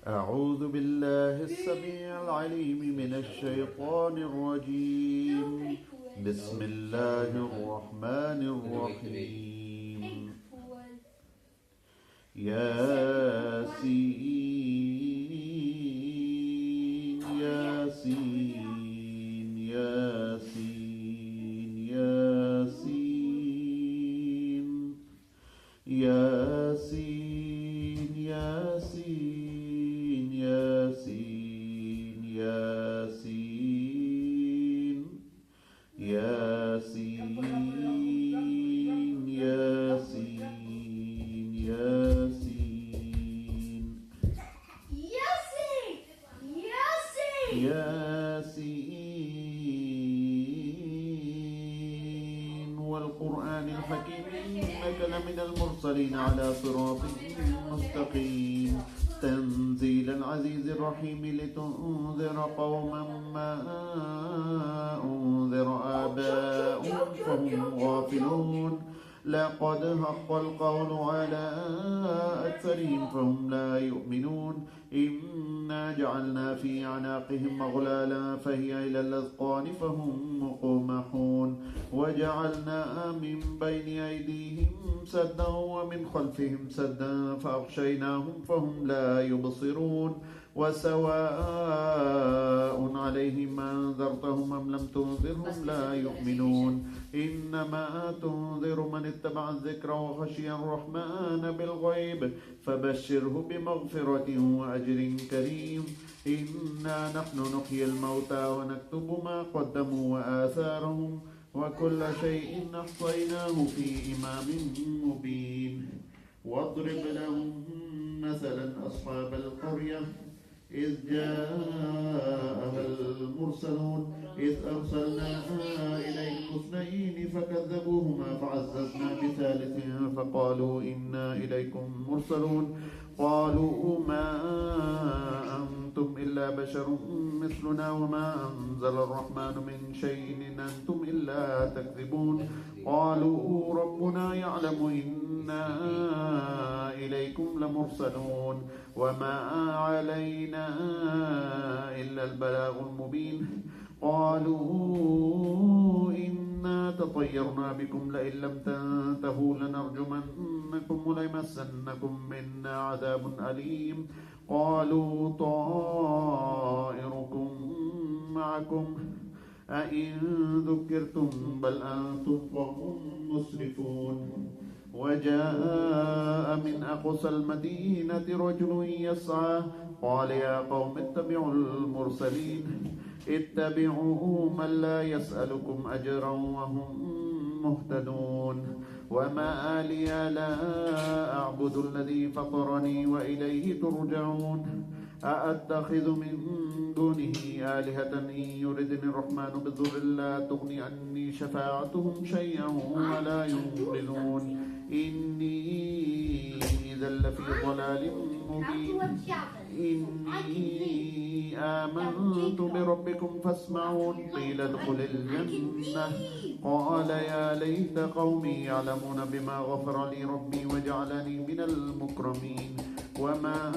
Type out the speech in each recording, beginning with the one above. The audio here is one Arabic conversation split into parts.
أعوذ بالله السميع العليم من الشيطان الرجيم. بسم الله الرحمن الرحيم. ياسين ياسين ياسين ياسين ياسين ياسين ياسين ياسين ياسين ياسين ياسين ياسين والقرآن الحكيم إنك لمن المرسلين على صراط مستقيم تنزيل العزيز الرحيم لتنذر قوما ما أنذر آباؤهم فهم غافلون لقد حق القول على أكثرهم فهم لا يؤمنون إنا جعلنا في أعناقهم أغلالا فهي إلى الأذقان فهم مقمحون وجعلنا من بين أيديهم سدا ومن خلفهم سدا فأغشيناهم فهم لا يبصرون وسواء عليهم أنذرتهم أم لم تنذرهم لا يؤمنون إنما تنذر من اتبع الذكر وخشي الرحمن بالغيب فبشره بمغفرة وأجر كريم إنا نحن نحيي الموتى ونكتب ما قدموا وآثارهم وكل شيء أحصيناه في إمام مبين واضرب لهم مثلا أصحاب القرية إذ جاءها المرسلون إذ أرسلنا إليهم اثنين فكذبوهما فعززنا بثالث فقالوا إنا إليكم مرسلون قالوا ما أنتم إلا بشر مثلنا وما أنزل الرحمن من شيء إن أنتم إلا تكذبون قالوا ربنا يعلم إنا إليكم لمرسلون وما علينا إلا البلاغ المبين قالوا إنا تطيرنا بكم لئن لم تنتهوا لنرجمنكم وليمسنكم منا عذاب أليم قالوا طائركم معكم أئن ذكرتم بل أنتم قوم مسرفون وجاء من أقصى المدينة رجل يسعى قال يا قوم اتبعوا المرسلين اتبعوا من لا يسألكم أجرا وهم مهتدون وما لي لا أعبد الذي فطرني وإليه ترجعون أأتخذ من دونه آلهة إن يردني الرحمن بضر لا تغني عني شفاعتهم شيئا ولا ينقذون إني إذا لفي ضلال مبين إني آمنت بربكم فاسمعون قيل ادخل الجنة قال يا ليت قومي يعلمون بما غفر لي ربي وجعلني من المكرمين وما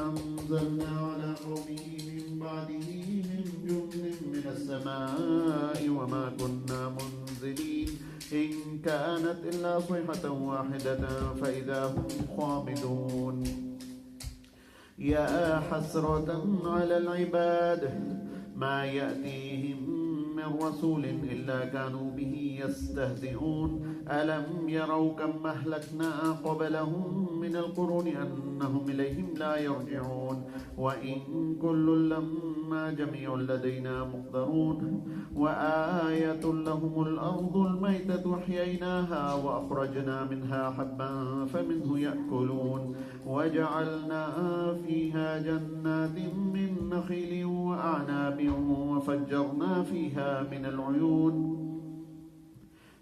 أنزلنا على قومه من بعده من جند من السماء وما كنا منزلين إن كانت إلا صيحة واحدة فإذا هم خامدون يا حسرة على العباد ما يأتيهم من رسول إلا كانوا به يستهزئون ألم يروا كم أهلكنا قبلهم من القرون أنهم إليهم لا يرجعون وإن كل لما جميع لدينا محضرون وآية لهم الأرض الميتة أحييناها وأخرجنا منها حبا فمنه يأكلون وجعلنا فيها جنات من نخيل وأعناب وفجرنا فيها من العيون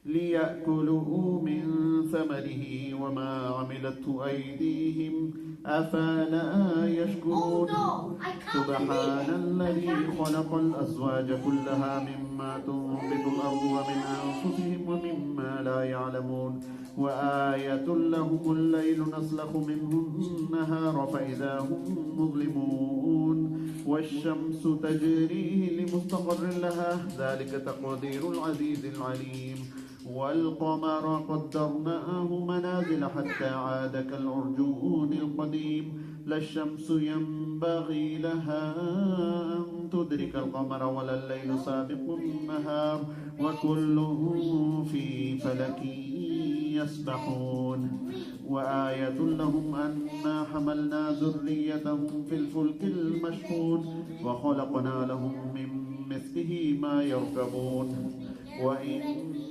ليأكلوا من ثمره وما عملته أيديهم أفلا يشكرون سبحان الذي خلق الأزواج كلها مما تنبت الأرض ومن أنفسهم ومما لا يعلمون وآية لهم الليل نسلخ منه النهار فإذا هم مظلمون والشمس تجري لمستقر لها ذلك تقدير العزيز العليم والقمر قدرناه منازل حتى عاد كالعرجون القديم لا الشمس ينبغي لها أن تدرك القمر ولا الليل سابق النهار وكل في فلك يسبحون وآية لهم أنا حملنا ذريتهم في الفلك المشحون وخلقنا لهم من مثله ما يركبون وإن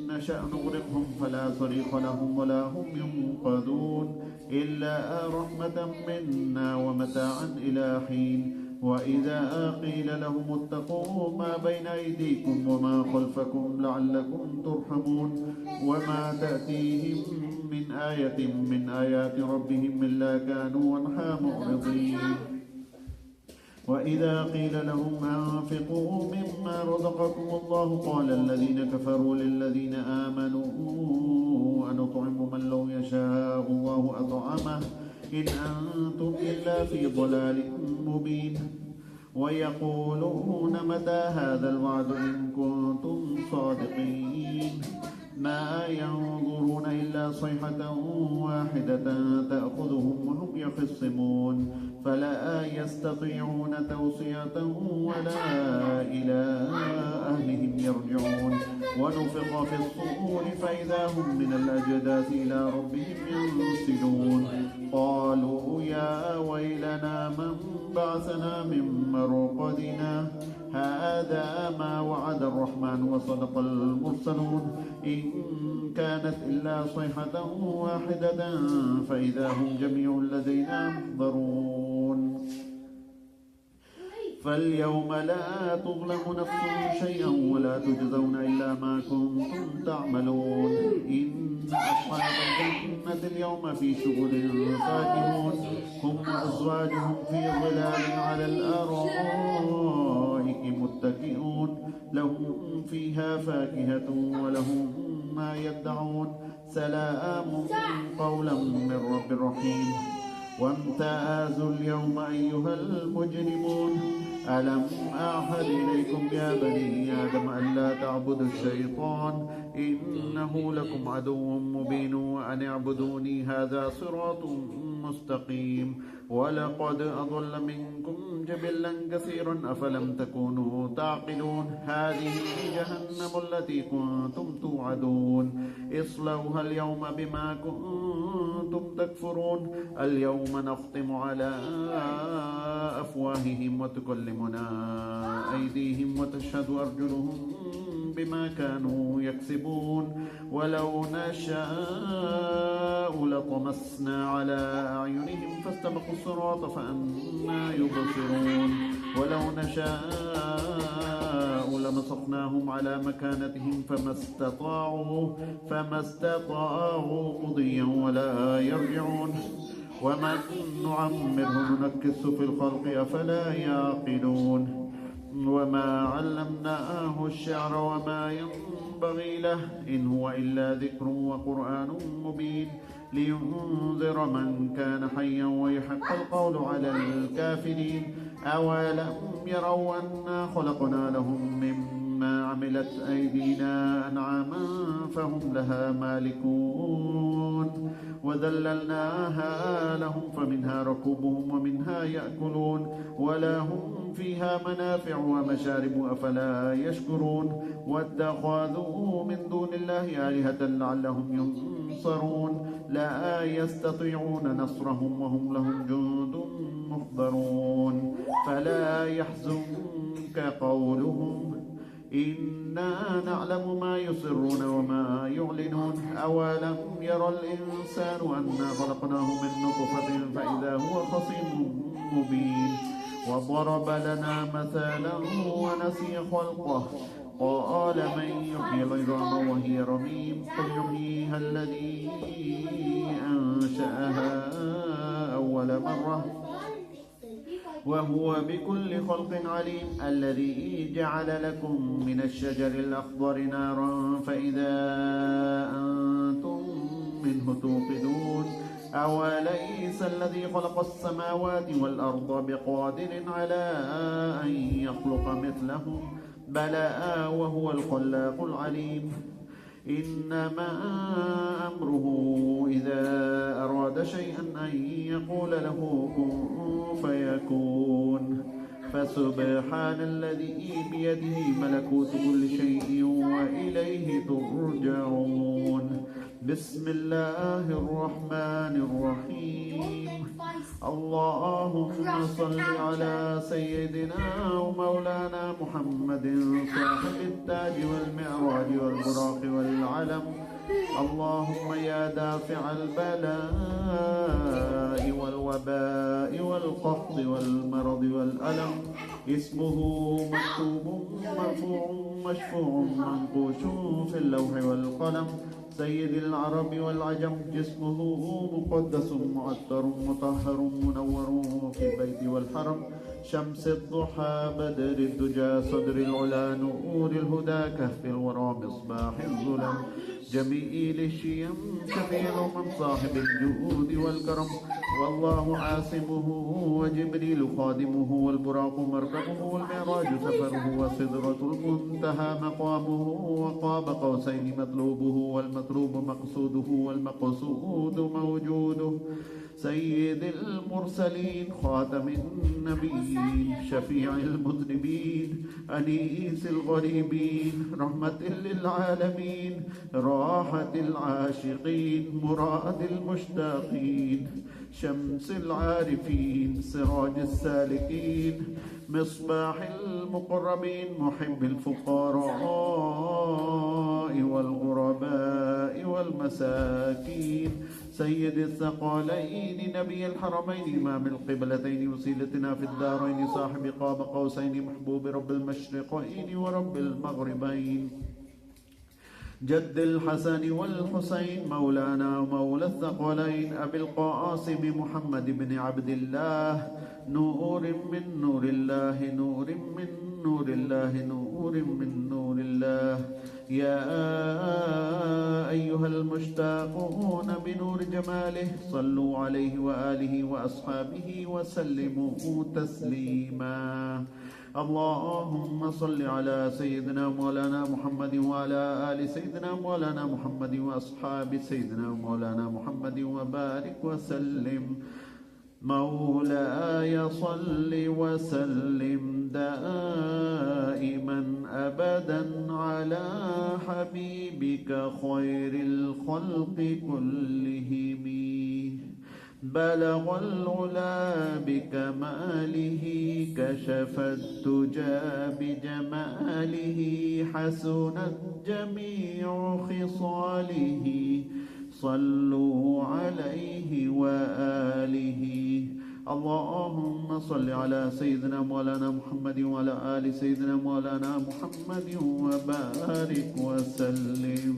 نشأ نغرقهم فلا صريخ لهم ولا هم ينقذون إلا رحمة منا ومتاعا إلى حين وإذا قيل لهم اتقوا ما بين أيديكم وما خلفكم لعلكم ترحمون وما تأتيهم من آية من آيات ربهم إلا كانوا عنها معرضين وإذا قيل لهم أنفقوا مما رزقكم الله قال الذين كفروا للذين آمنوا أنطعم من لو يشاء الله أطعمه إن أنتم إلا في ضلال مبين ويقولون متى هذا الوعد إن كنتم صادقين ما ينظرون إلا صيحة واحدة تأخذهم وهم يخصمون فلا يستطيعون توصية ولا إلى أهلهم يرجعون ونفخ في الصور فإذا هم من الأجداث إلى ربهم ينسلون قالوا يا ويلنا من بعثنا من مرقدنا هذا ما وعد الرحمن وصدق المرسلون إن كانت إلا صيحة واحدة فإذا هم جميع لدينا محضرون فاليوم لا تظلم نفس شيئا ولا تجزون إلا ما كنتم تعملون إن أصحاب الجنة اليوم في شغل فاكهون هم وأزواجهم في ظلال على الأرائك متكئون لهم فيها فاكهة ولهم ما يدعون سلام قولا من رب رحيم وامتازوا اليوم أيها المجرمون ألم أعهد إليكم يا بني آدم ألا تعبدوا الشيطان إنه لكم عدو مبين وأن اعبدوني هذا صراط مستقيم ولقد أضل منكم جبلا كثيرا أفلم تكونوا تعقلون هذه جهنم التي كنتم توعدون اصلوها اليوم بما كنتم تكفرون اليوم نختم على أفواههم وتكلمنا أيديهم وتشهد أرجلهم بما كانوا يكسبون ولو نشاء لطمسنا على أعينهم فاستبقوا الصراط فأنى يبصرون ولو نشاء لمسخناهم على مكانتهم فما استطاعوا مضيا ولا يرجعون ومن نعمره ننكسه في الخلق أفلا يعقلون وما علمناه الشعر وما ينبغي له إن هو إلا ذكر وقرآن مبين لينذر من كان حيا ويحق القول على الكافرين أولم يروا أنا خلقنا لهم مما عملت أيدينا أنعاما فهم لها مالكون وذللناها لهم فمنها ركوبهم ومنها يأكلون ولهم فيها منافع ومشارب أفلا يشكرون واتخذوا من دون الله آلهة لعلهم ينصرون لا يستطيعون نصرهم وهم لهم جند محضرون فلا يحزنك قولهم إنا نعلم ما يسرون وما يعلنون أولم يرى الإنسان أنا خلقناه من نطفة فإذا هو خصيم مبين وضرب لنا مثلا ونسي خلقه قال من يحيي العظام وهي رميم قل يحييها الذي أنشأها أول مرة وهو بكل خلق عليم الذي جعل لكم من الشجر الأخضر نارا فإذا أنتم منه توقدون أوليس الذي خلق السماوات والأرض بقادر على أن يخلق مثلهم بلى وهو الخلاق العليم إنما أمره إذا أراد شيئا أن يقول له كن فيكون فسبحان الذي بيده ملكوت كل شيء وإليه ترجعون بسم الله الرحمن الرحيم اللهم صل على سيدنا ومولانا محمد صاحب التاج والمعراج والبراق والعلم اللهم يا دافع البلاء والوباء والقحط والمرض والألم اسمه مكتوب مرفوع مشفوع منقوش في اللوح والقلم سيد العرب والعجم جسمه مقدس معطر مطهر منور في البيت والحرم شمس الضحى بدر الدجى صدر العلا نور الهدى كهف الورى مصباح الظلم جميل الشيم شفيع من صاحب الجود والكرم والله عاصمه وجبريل خادمه والبراق مركبه والمعراج سفره وسدرة المنتهى مقامه وقاب قوسين مطلوبه والمطلوب مقصوده والمقصود موجوده سيد المرسلين خاتم النبيين شفيع المذنبين أنيس الغريبين رحمة للعالمين راحة العاشقين مراد المشتاقين شمس العارفين سراج السالكين مصباح المقربين محب الفقراء والغرباء والمساكين سيد الثقلين نبي الحرمين إمام القبلتين وسيلتنا في الدارين صاحب قاب قوسين محبوب رب المشرقين ورب المغربين جد الحسن والحسين مولانا ومولى الثقلين أبي القاسم محمد بن عبد الله نور من نور الله نور من نور الله نور من نور الله يا أيها المشتاقون بنور جماله صلوا عليه وآله وأصحابه وسلموا تسليما اللهم صل على سيدنا مولانا محمد وعلى آل سيدنا مولانا محمد وأصحاب سيدنا مولانا محمد وبارك وسلم مولاي صل وسلم دائما أبدا على حبيبك خير الخلق كلهم بلغ العلا بكماله كشف الدجى بجماله حسنت جميع خصاله صلوا عليه وآله اللهم صل على سيدنا مولانا محمد وعلى آل سيدنا مولانا محمد وبارك وسلم